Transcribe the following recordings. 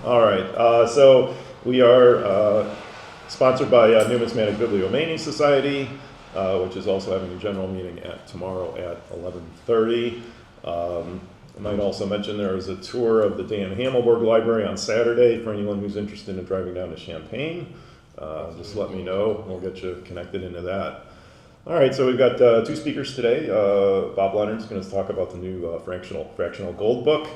All right, so we are sponsored by Numismatic Bibliomania Society, which is also having a general meeting tomorrow at 11:30. I might also mention there is a tour of the Dan Hamelberg Library on Saturday for anyone who's interested in driving down to Champaign. Just let me know, we'll get you connected into that. All right, so we've got two speakers today. Bob Leonard's going to talk about the new fractional gold book,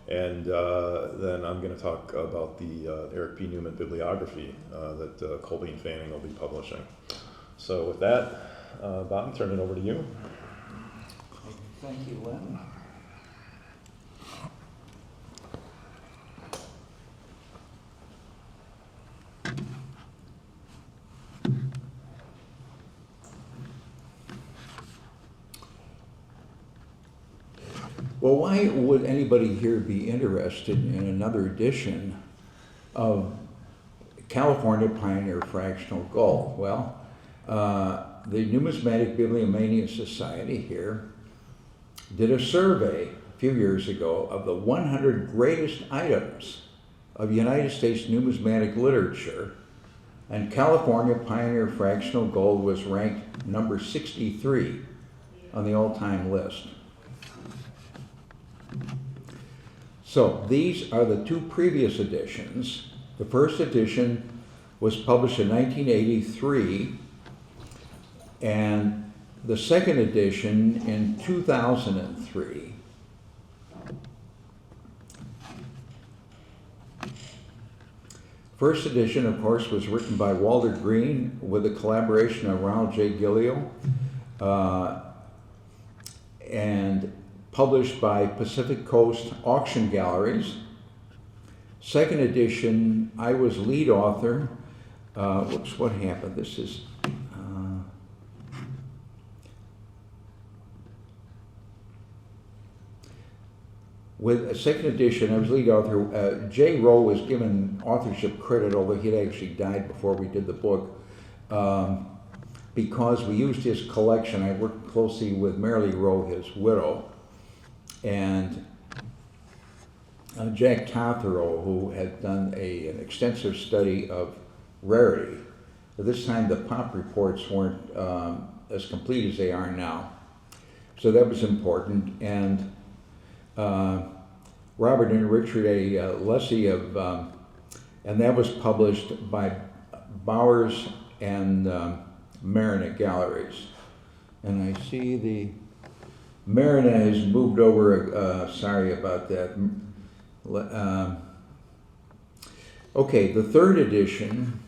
and then I'm going to talk about the Eric P. Newman bibliography that Colby and Fanning will be publishing. So with that, Bob, turn it over to you. Thank you, Len. Well, why would anybody here be interested in another edition of California Pioneer Fractional Gold? Well, the Numismatic Bibliomania Society here did a survey a few years ago of the 100 greatest items of United States numismatic literature, and California Pioneer Fractional Gold was ranked number 63 on the all-time list. So these are the two previous editions. The first edition was published in 1983, and the second edition in 2003. First edition, of course, was written by Walter Green with a collaboration of Ronald J. Gillio, and published by Pacific Coast Auction Galleries. Second edition, I was lead author. Whoops, what happened? This is, with a second edition, I was lead author. J. Rowe was given authorship credit, although he'd actually died before we did the book, because we used his collection. I worked closely with Marilee Rowe, his widow, and Jack Totherow, who had done an extensive study of rarity. At this time, the pop reports weren't as complete as they are now. So that was important. And Robert and Richard A. Lessey and that was published by Bowers and Marina Galleries. And I see the Marina has moved over, sorry about that. Okay, the third edition,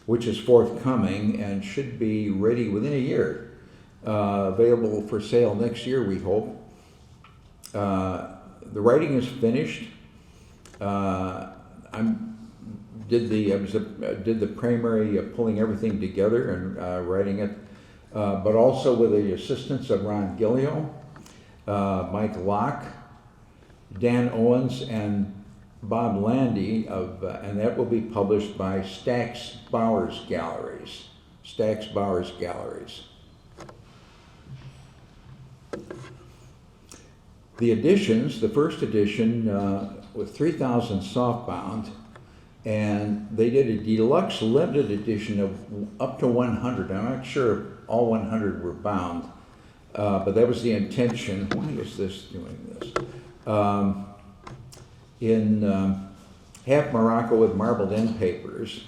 which is forthcoming and should be ready within a year, available for sale next year, we hope. The writing is finished. I did the primary pulling everything together and writing it, but also with the assistance of Ron Gillio, Mike Locke, Dan Owens, and Bob Landy, and that will be published by Stax Bowers Galleries. Stax Bowers Galleries. The editions, the first edition was 3,000 softbound, and they did a deluxe limited edition of up to 100. I'm not sure if all 100 were bound, but that was the intention. Why is this doing this? In half Morocco with marbled end papers,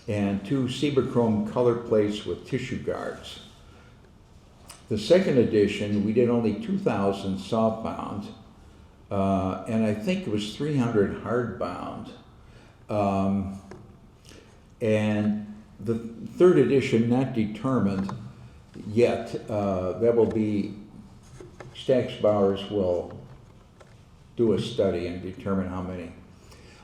and 2 Cibachrome color plates with tissue guards. The second edition, we did only 2,000 softbound, and I think it was 300 hardbound. And the third edition, not determined yet. That will be, Stax Bowers will do a study and determine how many.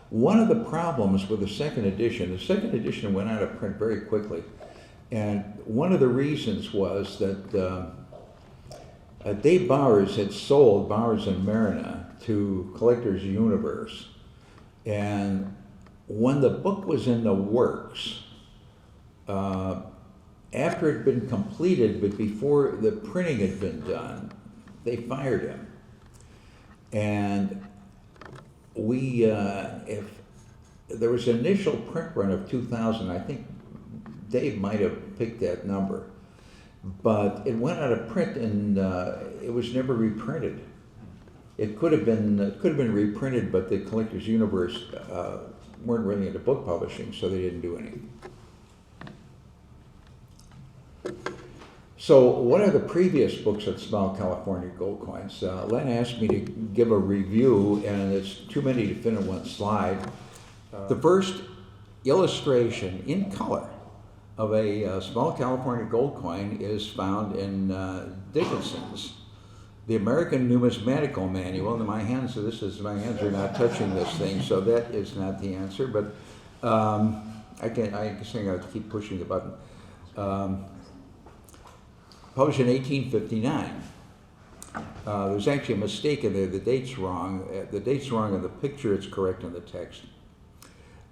One of the problems with the second edition went out of print very quickly. And one of the reasons was that Dave Bowers had sold Bowers and Marina to Collectors Universe. And when the book was in the works, after it had been completed, but before the printing had been done, they fired him. And if there was an initial print run of 2,000, I think Dave might have picked that number, but it went out of print and it was never reprinted. It could have been reprinted, but the Collectors Universe weren't really into book publishing, so they didn't do anything. So what are the previous books at Small California Gold Coins? Len asked me to give a review, and it's too many to fit in one slide. The first illustration in color of a Small California Gold Coin is found in Dickinson's The American Numismatic Manual. And my hands are not touching this thing, so that is not the answer, but I guess I have to keep pushing the button. Published in 1859. There's actually a mistake in there. The date's wrong. The date's wrong in the picture. It's correct in the text.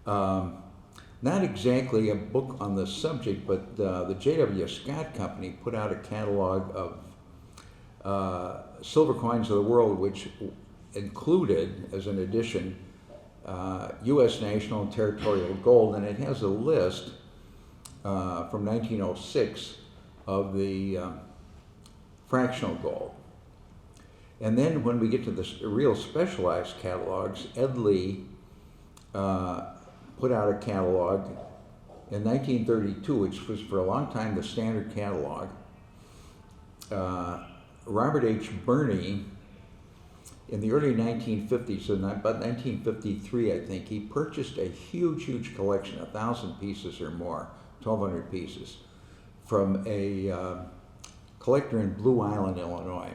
Not exactly a book on the subject, but the J.W. Scott Company put out a catalog of silver coins of the world, which included, as an addition, U.S. national and territorial gold, and it has a list from 1906 of the fractional gold. And then when we get to the real specialized catalogs, Ed Lee put out a catalog in 1932, which was for a long time the standard catalog. Robert H. Burney, in the early 1950s, so about 1953, I think, he purchased a huge collection, 1,000 pieces or more, 1,200 pieces, from a collector in Blue Island, Illinois.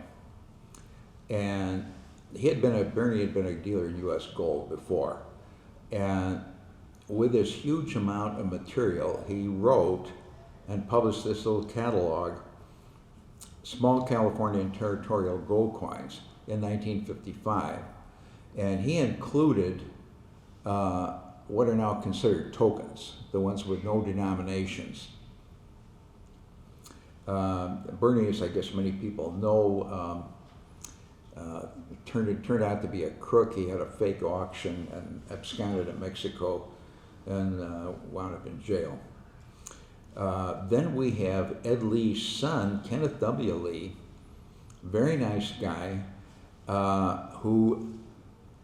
And Burney had been a dealer in U.S. gold before. And with this huge amount of material, he wrote and published this little catalog, Small California and Territorial Gold Coins, in 1955. And he included what are now considered tokens, the ones with no denominations. Burney, as I guess many people know, turned out to be a crook. He had a fake auction and absconded to Mexico and wound up in jail. Then we have Ed Lee's son, Kenneth W. Lee, very nice guy, who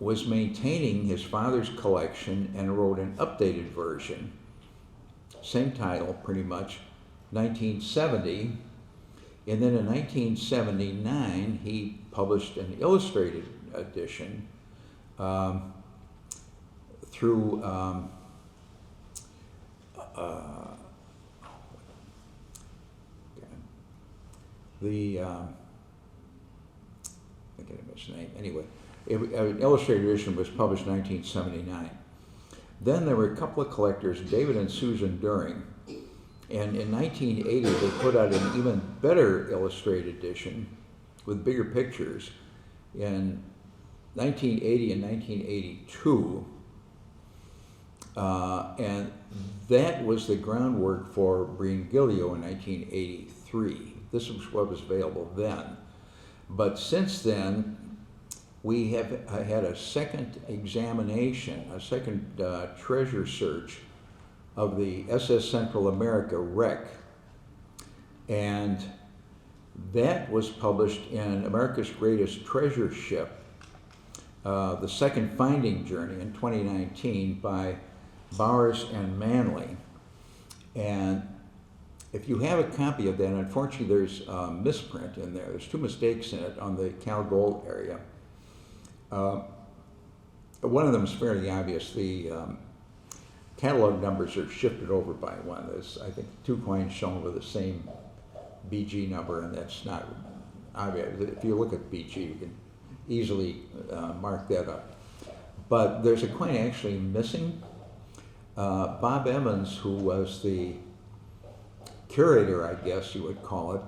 was maintaining his father's collection and wrote an updated version, same title pretty much, 1970. And then in 1979, he published an illustrated edition through I can't remember his name. Anyway, an illustrated edition was published in 1979. Then there were a couple of collectors, David and Susan During, and in 1980 they put out an even better illustrated edition with bigger pictures in 1980 and 1982. And that was the groundwork for Bringilio in 1983. This was what was available then. But since then, we have had a second examination, a second treasure search of the SS Central America wreck. And that was published in America's Greatest Treasure Ship, the Second Finding Journey in 2019 by Bowers and Manley. And if you have a copy of that, unfortunately there's a misprint in there. There's two mistakes in it on the Cal Gold area. One of them is fairly obvious. The catalog numbers are shifted over by one. There's, I think, two coins shown with the same BG number, and that's not obvious. If you look at BG, you can easily mark that up. But there's a coin actually missing. Bob Emmons, who was the curator, I guess you would call it,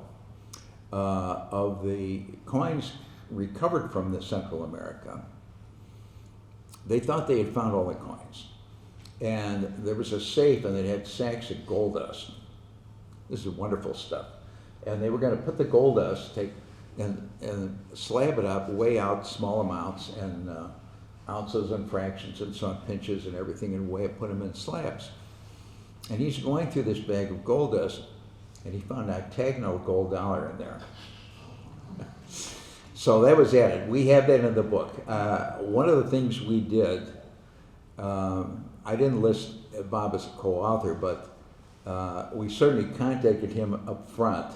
of the coins recovered from the Central America, they thought they had found all the coins. And there was a safe and it had sacks of gold dust. This is wonderful stuff. And they were going to put the gold dust, and slab it up, weigh out small amounts, and ounces and fractions and so on, pinches and everything, and weigh it, put them in slabs. And he's going through this bag of gold dust, and he found a octagonal gold dollar in there. So that was added. We have that in the book. One of the things we did, I didn't list Bob as a co-author, but we certainly contacted him up front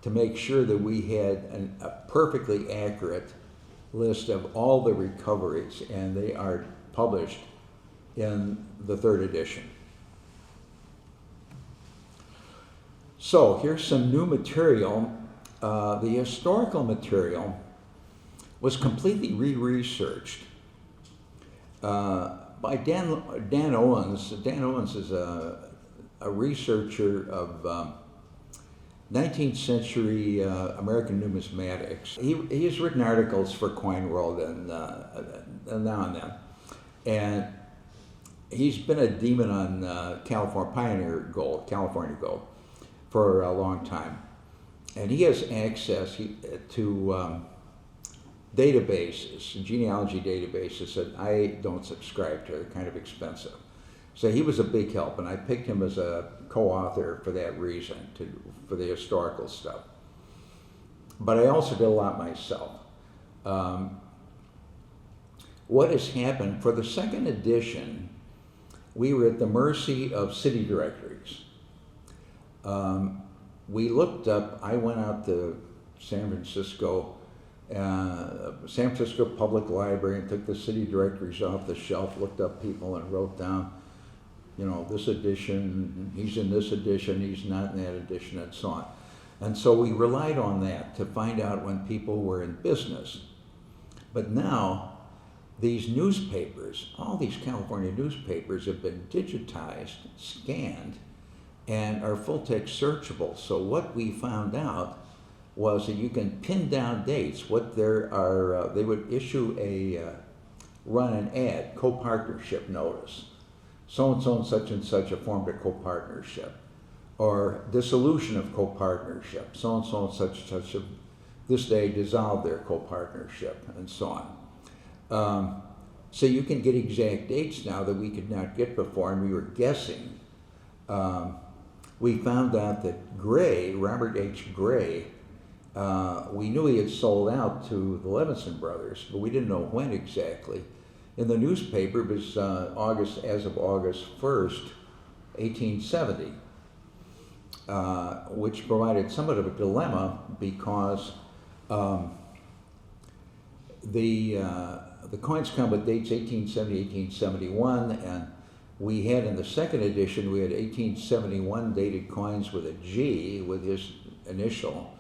to make sure that we had a perfectly accurate list of all the recoveries, and they are published in the 3rd edition. So here's some new material. The historical material was completely re-researched by Dan Owens. Dan Owens is a researcher of 19th century American numismatics. He has written articles for Coin World and now and then. And he's been a demon on California gold, for a long time. And he has access to databases, genealogy databases that I don't subscribe to. They're kind of expensive. So he was a big help, and I picked him as a co-author for that reason, for the historical stuff. But I also did a lot myself. What has happened, for the 2nd edition, we were at the mercy of city directories. We looked up, I went out to San Francisco Public Library and took the city directories off the shelf, looked up people and wrote down, this edition, he's in this edition, he's not in that edition, and so on. And so we relied on that to find out when people were in business. But now, these newspapers, all these California newspapers have been digitized, scanned, and are full-text searchable. So what we found out was that you can pin down dates. What there are, they would issue run an ad, co-partnership notice. So-and-so and such and such have formed a co-partnership. Or dissolution of co-partnership. So-and-so and such and such have this day dissolved their co-partnership, and so on. So you can get exact dates now that we could not get before, and we were guessing. We found out that Gray, Robert H. Gray, we knew he had sold out to the Levinson brothers, but we didn't know when exactly. In the newspaper, it was as of August 1st, 1870, which provided somewhat of a dilemma because the coins come with dates 1870, 1871, and we had in the 2nd edition, we had 1871 dated coins with a G, with his initial,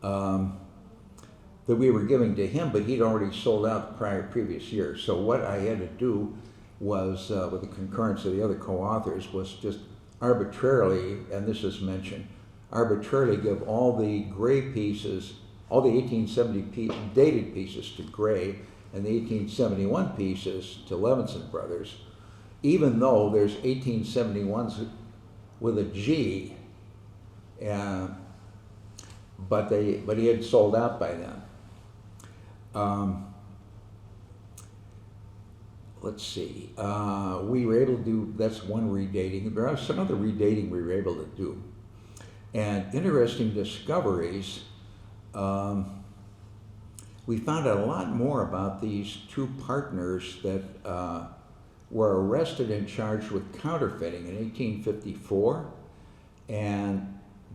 that we were giving to him, but he'd already sold out the previous year. So what I had to do was, with the concurrence of the other co-authors, was just arbitrarily, and this is mentioned, arbitrarily give all the Gray pieces, all the 1870 dated pieces to Gray, and the 1871 pieces to Levinson brothers, even though there's 1871s with a G, but he had sold out by then. Let's see. We were able to do, that's one redating. There are some other redating we were able to do. And interesting discoveries, we found out a lot more about these 2 partners that were arrested and charged with counterfeiting in 1854, and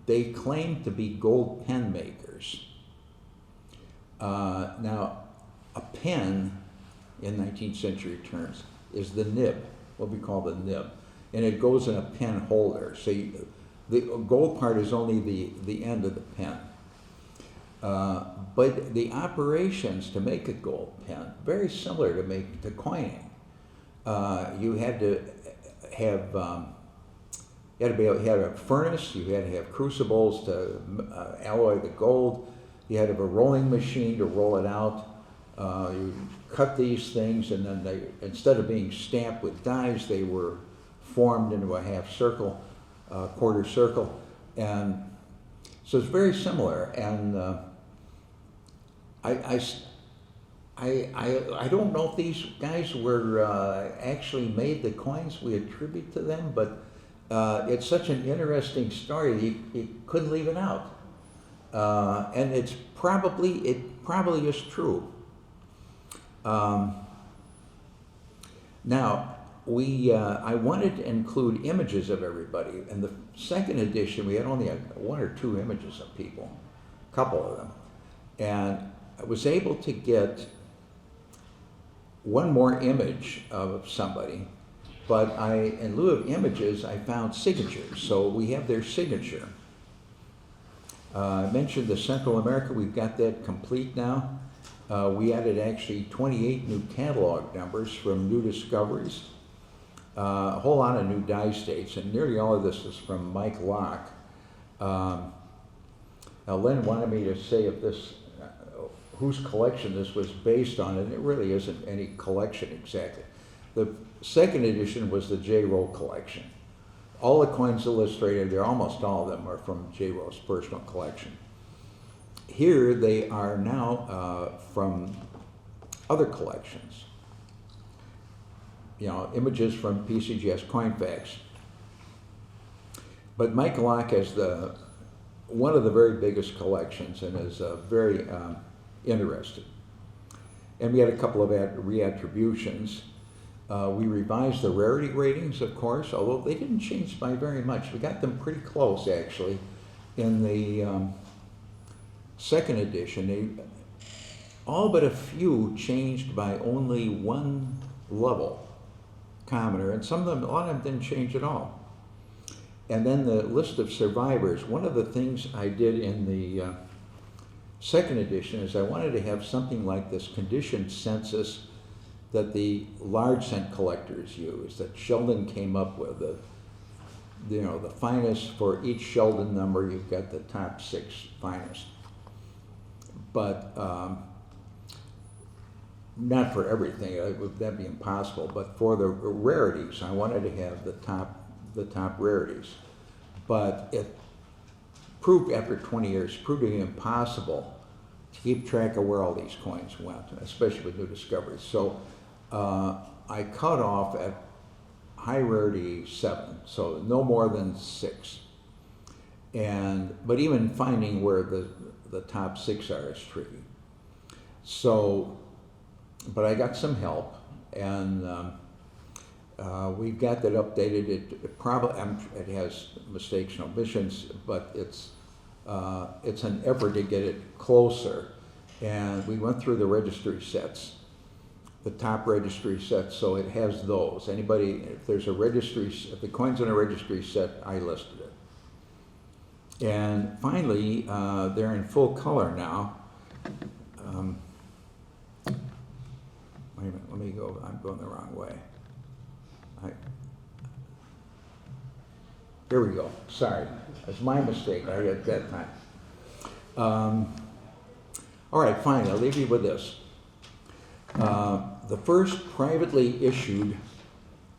they claimed to be gold pen makers. Now, a pen, in 19th century terms, is the nib, what we call the nib, and it goes in a pen holder. So the gold part is only the end of the pen. But the operations to make a gold pen, very similar to coining. You had to have have a furnace, you had to have crucibles to alloy the gold, you had to have a rolling machine to roll it out. You cut these things, and then they, instead of being stamped with dies, they were formed into a half circle, quarter circle, and so it's very similar. And I I don't know if these guys were actually made the coins we attribute to them, but it's such an interesting story, you couldn't leave it out. And it probably is true. Now, I wanted to include images of everybody. In the second edition, we had only one or two images of people, a couple of them. And I was able to get one more image of somebody, but in lieu of images, I found signatures. So we have their signature. I mentioned the Central America, we've got that complete now. We added actually 28 new catalog numbers from new discoveries, a whole lot of new die states, and nearly all of this is from Mike Locke. Now Len wanted me to say if this, whose collection this was based on, and it really isn't any collection exactly. The second edition was the J. Rowe collection. All the coins illustrated there, almost all of them are from J. Rowe's personal collection. Here they are now from other collections. You know, images from PCGS Coin Facts. But Mike Locke has one of the very biggest collections and is very interested. And we had a couple of reattributions. We revised the rarity ratings, of course, although they didn't change by very much. We got them pretty close, actually. In the second edition, all but a few changed by only one level commoner, and some of them, a lot of them didn't change at all. And then the list of survivors. One of the things I did in the second edition is I wanted to have something like this conditioned census that the large cent collectors use, that Sheldon came up with. The finest for each Sheldon number, you've got the top 6 finest. But not for everything, that'd be impossible. But for the rarities, I wanted to have the top rarities. But it proved, after 20 years, proved to be impossible to keep track of where all these coins went, especially with new discoveries. So I cut off at high rarity 7, so no more than 6. But even finding where the top 6 are is tricky. So, but I got some help, and we've got that updated. It has mistakes and omissions, but it's an effort to get it closer. And we went through the registry sets, the top registry sets, so it has those. Anybody, if there's a registry, if the coin's in a registry set, I listed it. And finally, they're in full color now. Wait a minute, let me go, I'm going the wrong way. Here we go, sorry, that's my mistake, I at that time. All right, fine, I'll leave you with this. The first privately issued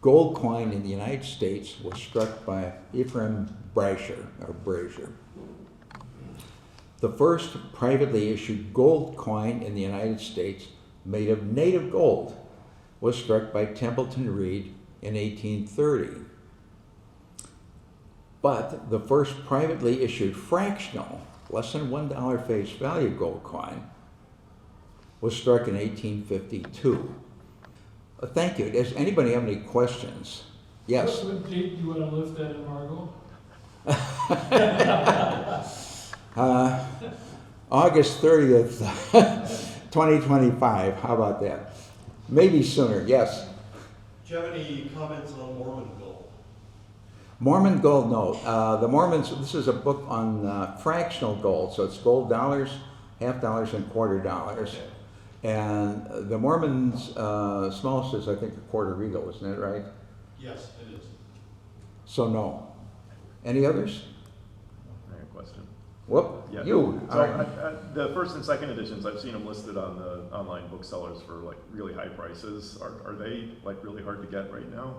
gold coin in the United States was struck by Ephraim Brazier. The first privately issued gold coin in the United States made of native gold was struck by Templeton Reed in 1830. But the first privately issued fractional, less than $1 face value gold coin was struck in 1852. Thank you. Does anybody have any questions? Yes? What date do you want to lift that embargo? August 30th, 2025. How about that? Maybe sooner. Yes? Do you have any comments on Mormon gold? Mormon gold, no. The Mormons, this is a book on fractional gold, so it's gold dollars, half dollars, and quarter dollars. Okay. And the Mormons, smallest is, I think, a quarter regal, isn't it right? Yes, it is. So no. Any others? I have a question. Whoop, Yeah. you. So the first and second editions, I've seen them listed on the online booksellers for like really high prices. Are they like really hard to get right now?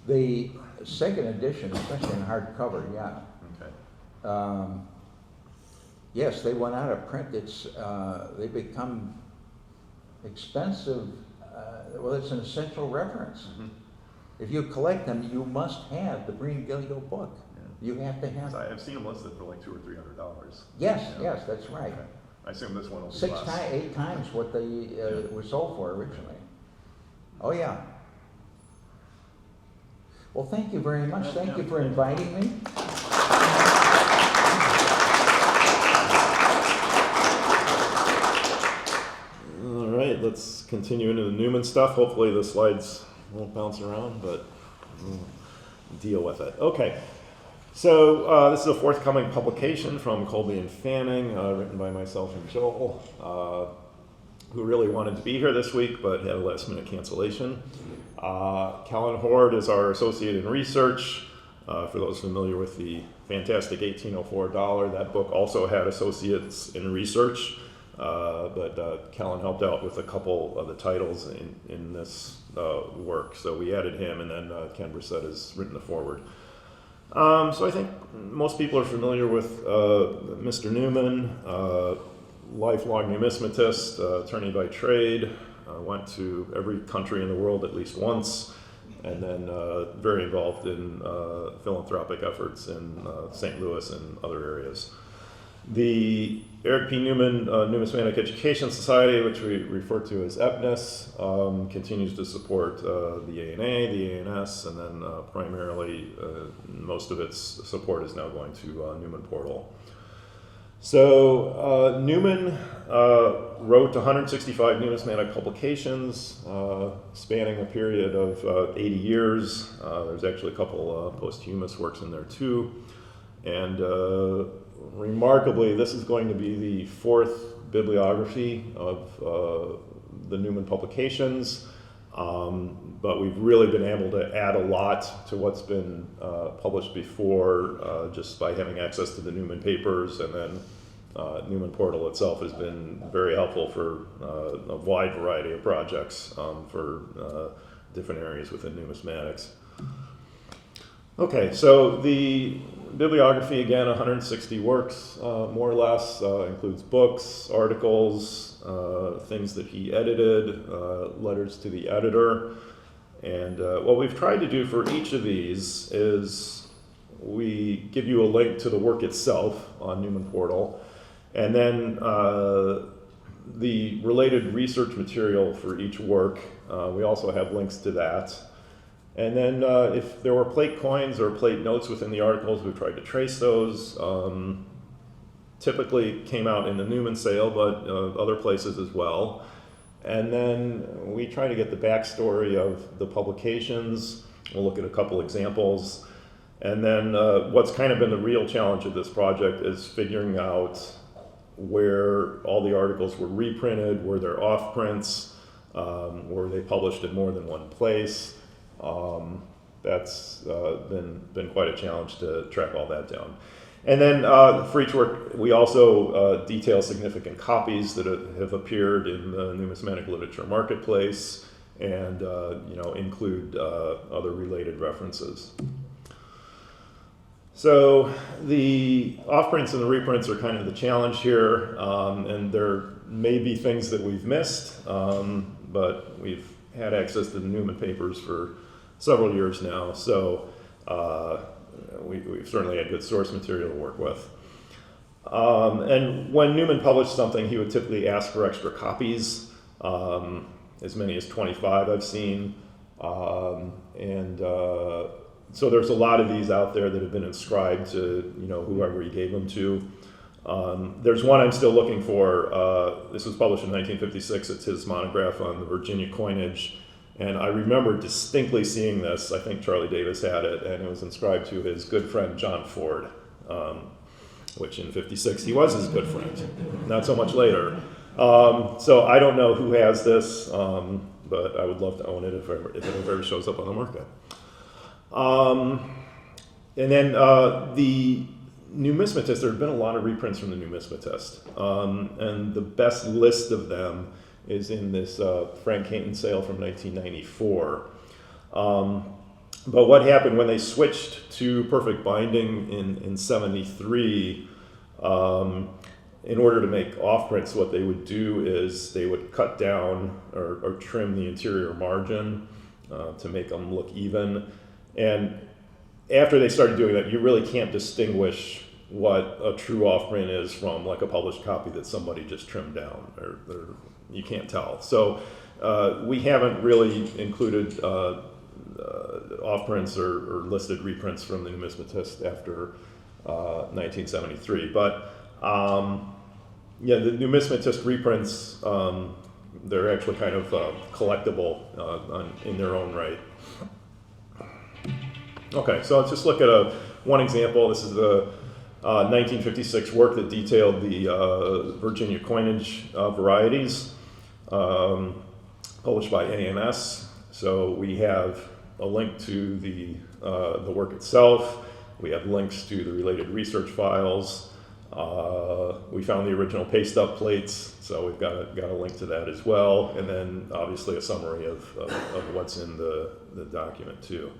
The second edition, especially in hardcover, yeah. Okay. Yes, they went out of print. They become expensive, well, it's an essential reference. Mhm. If you collect them, you must have the Breen-Gilligo book. Yeah. You have to have it. I've seen them listed for like $200 or $300. Yes, Yeah. yes, that's right. Okay. I assume this one will be less. 8 times what they were sold for originally. Oh, yeah. Well, thank you very much. Thank you for inviting me. All right, let's continue into the Newman stuff. Hopefully the slides won't bounce around, but we'll deal with it. Okay, so this is a forthcoming publication from Colby and Fanning, written by myself and Joel, who really wanted to be here this week but had a last-minute cancellation. Callan Hord is our associate in research. For those familiar with the fantastic 1804 dollar, that book also had associates in research. But Callan helped out with a couple of the titles in this work. So we added him, and then Ken Brissett has written the foreword. So I think most people are familiar with Mr. Newman, lifelong numismatist, attorney by trade, went to every country in the world at least once, and then very involved in philanthropic efforts in St. Louis and other areas. The Eric P. Newman Numismatic Education Society, which we refer to as EPNIS, continues to support the ANA, the ANS, and then primarily most of its support is now going to Newman Portal. So Newman wrote 165 numismatic publications spanning a period of 80 years. There's actually a couple posthumous works in there too. And remarkably, this is going to be the 4th bibliography of the Newman publications, but we've really been able to add a lot to what's been published before just by having access to the Newman papers, and then Newman Portal itself has been very helpful for a wide variety of projects for different areas within numismatics. Okay, so the bibliography, again, 160 works, more or less, includes books, articles, things that he edited, letters to the editor. And what we've tried to do for each of these is we give you a link to the work itself on Newman Portal, and then the related research material for each work. We also have links to that. And then if there were plate coins or plate notes within the articles, we've tried to trace those. Typically came out in the Newman sale, but other places as well. And then we try to get the backstory of the publications. We'll look at a couple examples. And then what's kind of been the real challenge of this project is figuring out where all the articles were reprinted, were there off prints, were they published in more than one place. That's been quite a challenge to track all that down. And then for each work, we also detail significant copies that have appeared in the numismatic literature marketplace, and include other related references. So the off-prints and the reprints are kind of the challenge here, and there may be things that we've missed, but we've had access to the Newman papers for several years now, so we've certainly had good source material to work with. And when Newman published something, he would typically ask for extra copies, as many as 25 I've seen. So there's a lot of these out there that have been inscribed to whoever he gave them to. There's one I'm still looking for. This was published in 1956. It's his monograph on the Virginia coinage. And I remember distinctly seeing this. I think Charlie Davis had it, and it was inscribed to his good friend John Ford, which in 56 he was his good friend, not so much later. So I don't know who has this, but I would love to own it if it ever shows up on the market. And then the numismatist, there have been a lot of reprints from the numismatist, and the best list of them is in this Frank Hayton sale from 1994. But what happened when they switched to perfect binding in 73, in order to make off-prints, what they would do is they would cut down or trim the interior margin to make them look even. And after they started doing that, you really can't distinguish what a true off-print is from like a published copy that somebody just trimmed down, or you can't tell. So we haven't really included off-prints or listed reprints from the numismatist after 1973. But yeah, the numismatist reprints, they're actually kind of collectible in their own right. Okay, so let's just look at one example. This is the 1956 work that detailed the Virginia coinage varieties, published by ANS. So we have a link to the work itself. We have links to the related research files. We found the original paste up plates, so we've got a link to that as well, and then obviously a summary of what's in the document too.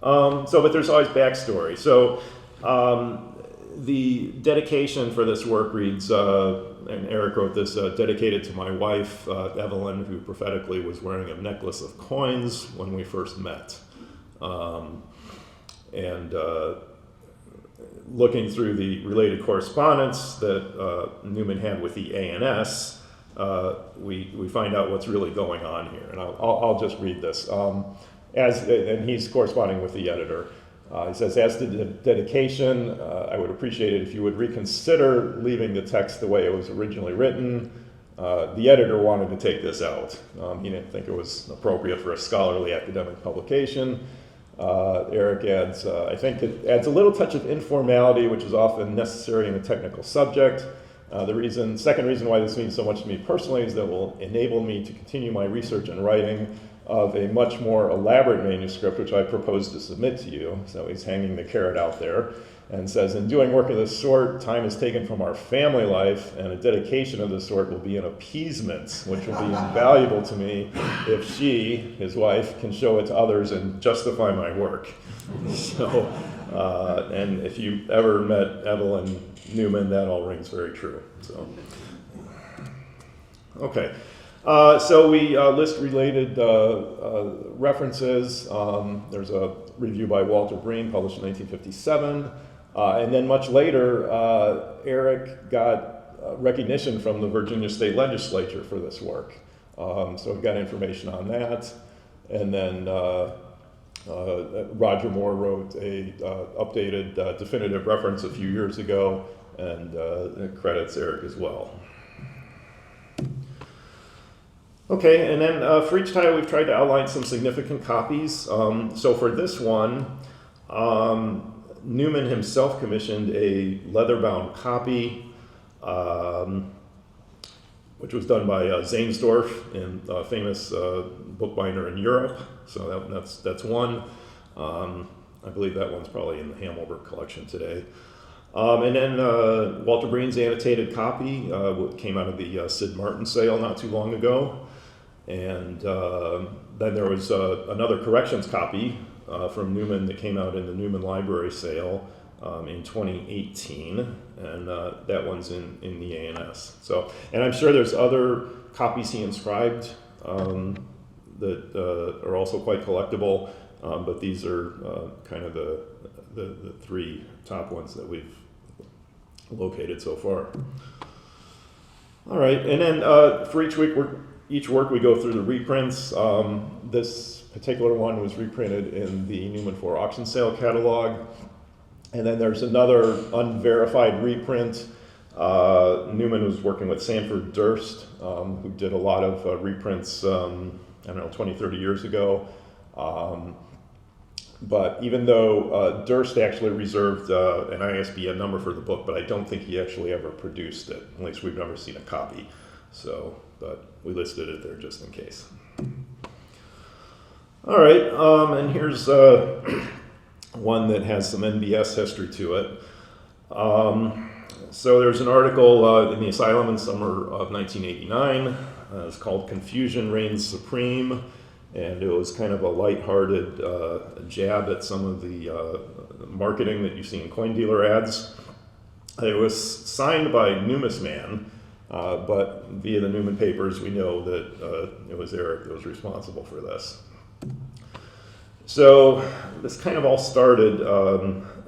But there's always backstory. So the dedication for this work reads, and Eric wrote this, dedicated to my wife, Evelyn, who prophetically was wearing a necklace of coins when we first met. Looking through the related correspondence that Newman had with the ANS, we find out what's really going on here. And I'll just read this. And he's corresponding with the editor. He says, as to the dedication, I would appreciate it if you would reconsider leaving the text the way it was originally written. The editor wanted to take this out. He didn't think it was appropriate for a scholarly academic publication. Eric adds, I think it adds a little touch of informality, which is often necessary in a technical subject. Second reason why this means so much to me personally is that it will enable me to continue my research and writing of a much more elaborate manuscript, which I propose to submit to you. So he's hanging the carrot out there and says, in doing work of this sort, time is taken from our family life, and a dedication of this sort will be an appeasement, which will be invaluable to me if she, his wife, can show it to others and justify my work. So, and if you ever met Evelyn Newman, that all rings very true. So, okay. So we list related references. There's a review by Walter Breen, published in 1957. And then much later, Eric got recognition from the Virginia State Legislature for this work. So we've got information on that. And then Roger Moore wrote a updated definitive reference a few years ago, and it credits Eric as well. Okay, and then for each title we've tried to outline some significant copies. So for this one, Newman himself commissioned a leather-bound copy, which was done by Zaehnsdorf, a famous bookbinder in Europe. So that's one. I believe that one's probably in the Hamelberg collection today. And then Walter Breen's annotated copy came out of the Sid Martin sale not too long ago. And then there was another corrections copy from Newman that came out in the Newman Library sale in 2018, and that one's in the ANS. So, and I'm sure there's other copies he inscribed that are also quite collectible, but these are kind of the three top ones that we've located so far. All right, and then for each work we go through the reprints. This particular one was reprinted in the Newman 4 auction sale catalog. And then there's another unverified reprint. Newman was working with Sanford Durst, who did a lot of reprints, 20, 30 years ago. But even though Durst actually reserved an ISBN number for the book, but I don't think he actually ever produced it. At least we've never seen a copy. So, but we listed it there just in case. All right, and here's one that has some NBS history to it. So there's an article in the Asylum in summer of 1989. It's called "Confusion Reigns Supreme," and it was kind of a lighthearted jab at some of the marketing that you see in coin dealer ads. It was signed by Numisman, but via the Newman papers, we know that it was Eric that was responsible for this. So this kind of all started,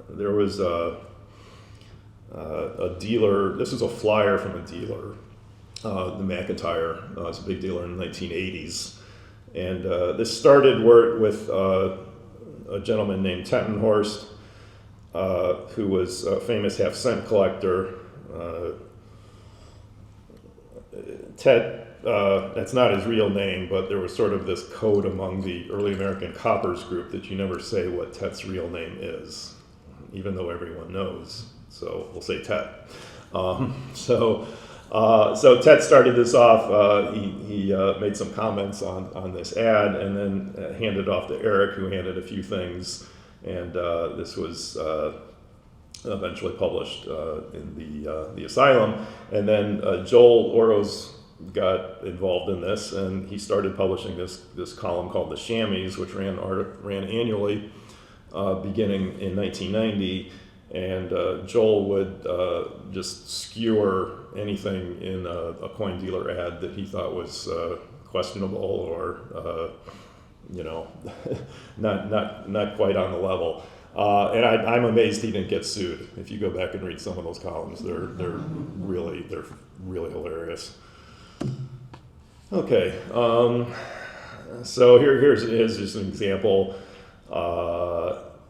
there was a dealer, this is a flyer from a dealer, the McIntyre, it's a big dealer in the 1980s. And this started with a gentleman named Tettenhorst, who was a famous half-cent collector. Tet, that's not his real name, but there was sort of this code among the early American coppers group that you never say what Tet's real name is, even though everyone knows. So we'll say Tet. So Tet started this off. He made some comments on this ad, and then handed off to Eric, who handed a few things. And this was eventually published in the Asylum. And then Joel Orosz got involved in this, and he started publishing this column called The Chamois, which ran annually beginning in 1990. And Joel would just skewer anything in a coin dealer ad that he thought was questionable or not quite on the level. And I'm amazed he didn't get sued. If you go back and read some of those columns, they're really hilarious. Okay, so here's just an example.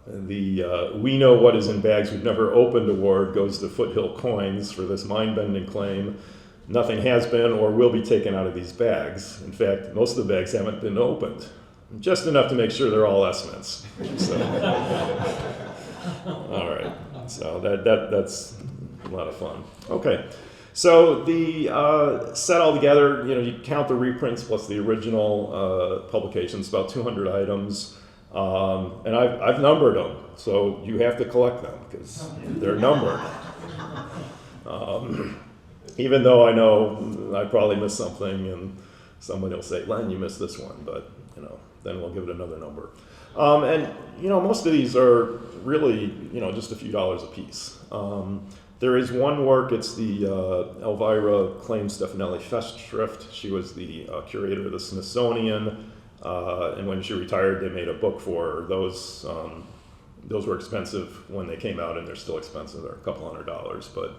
We Know What Is in Bags We've Never Opened award goes to Foothill Coins for this mind-bending claim. Nothing has been or will be taken out of these bags. In fact, most of the bags haven't been opened. Just enough to make sure they're all estimates. So, all right, so that's a lot of fun. Okay, so the set all together, you count the reprints plus the original publications, about 200 items. And I've numbered them, so you have to collect them because they're numbered. Even though I know I probably missed something, and somebody will say, "Len, you missed this one," but then we'll give it another number. And most of these are really just a few dollars a piece. There is one work. It's the Elvira Claim Stefanelli Festschrift. She was the curator of the Smithsonian. And when she retired, they made a book for her. Those were expensive when they came out, and they're still expensive. They're a couple $100s, but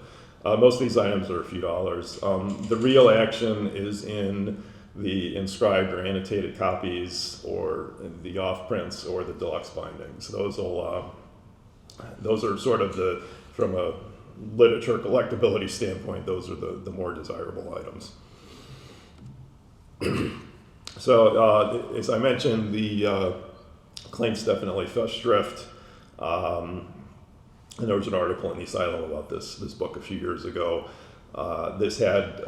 most of these items are a few dollars. The real action is in the inscribed or annotated copies, or the off prints, or the deluxe bindings. Those are sort of from a literature collectability standpoint, those are the more desirable items. So, as I mentioned, the Claim Stefanelli Festschrift, and there was an article in the Asylum about this book a few years ago. This had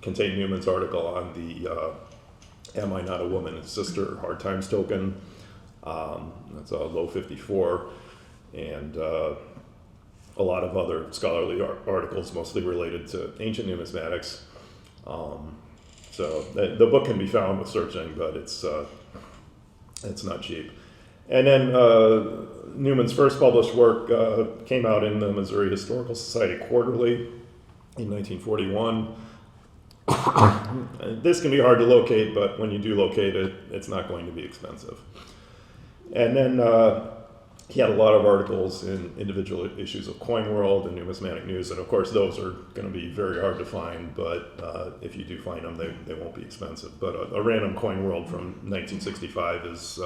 contained Newman's article on the Am I Not a Woman and Sister Hard Times token. That's a low 54, and a lot of other scholarly articles, mostly related to ancient numismatics. So the book can be found with searching, but it's not cheap. And then Newman's first published work came out in the Missouri Historical Society Quarterly in 1941. This can be hard to locate, but when you do locate it, it's not going to be expensive. And then he had a lot of articles in individual issues of Coin World and Numismatic News, and of course those are going to be very hard to find, but if you do find them, they won't be expensive. But a random Coin World from 1965 is,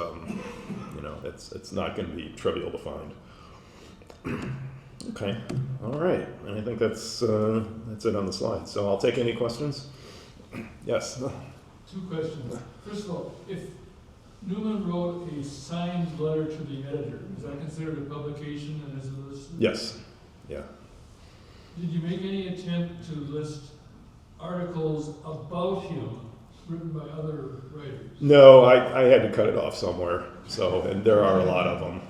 it's not going to be trivial to find. Okay, all right, and I think that's it on the slide. So I'll take any questions. Yes. 2 questions. First of all, if Newman wrote a signed letter to the editor, is that considered a publication and is it listed? Yes. Yeah. Did you make any attempt to list articles about him written by other writers? No, I had to cut it off somewhere. So, and there are a lot of them.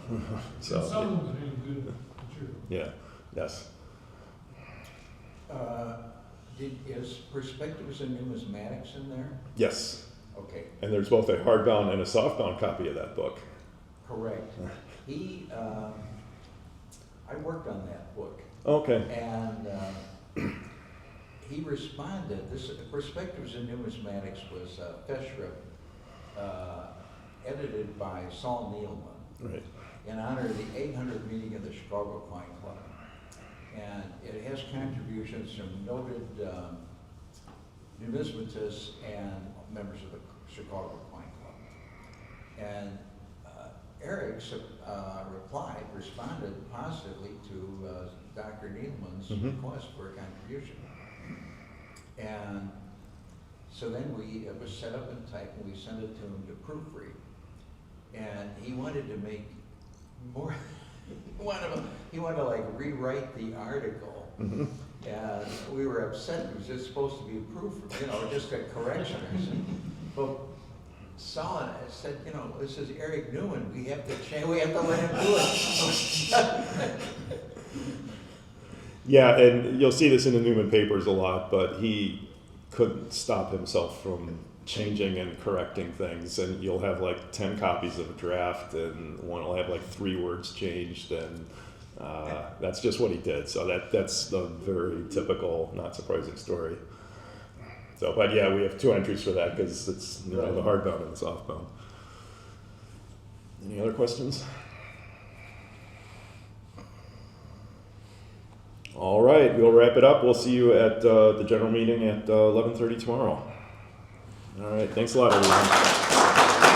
So. And some of them are good material. Yeah. Yes. Is Perspectives and Numismatics in there? Yes. Okay, And there's both a hardbound and a softbound copy of that book. correct. I worked on that book. Okay. And he responded, this Perspectives in Numismatics was Feschrip, edited by Saul Nealman Right. in honor of the 800th meeting of the Chicago Coin Club. And it has contributions from noted numismatists and members of the Chicago Coin Club. And Eric responded positively to Dr. Nealman's request for a contribution. And so then it was set up and typed, and we sent it to him to proofread. And he wanted to make more, he wanted to like rewrite the article. And we were upset, it was just supposed to be a proof, just a correction. I said, well, Saul and I said, this is Eric Newman, we have to change, we have to let him do it. Yeah, and you'll see this in the Newman papers a lot, but he couldn't stop himself from changing and correcting things, and you'll have like 10 copies of a draft, and one will have like 3 words changed, and that's just what he did. So that's the very typical, not surprising story. So, but yeah, we have 2 entries for that because it's the hardbound and the softbound. Any other questions? All right, we'll wrap it up. We'll see you at the general meeting at 11:30 tomorrow. All right, thanks a lot, everyone.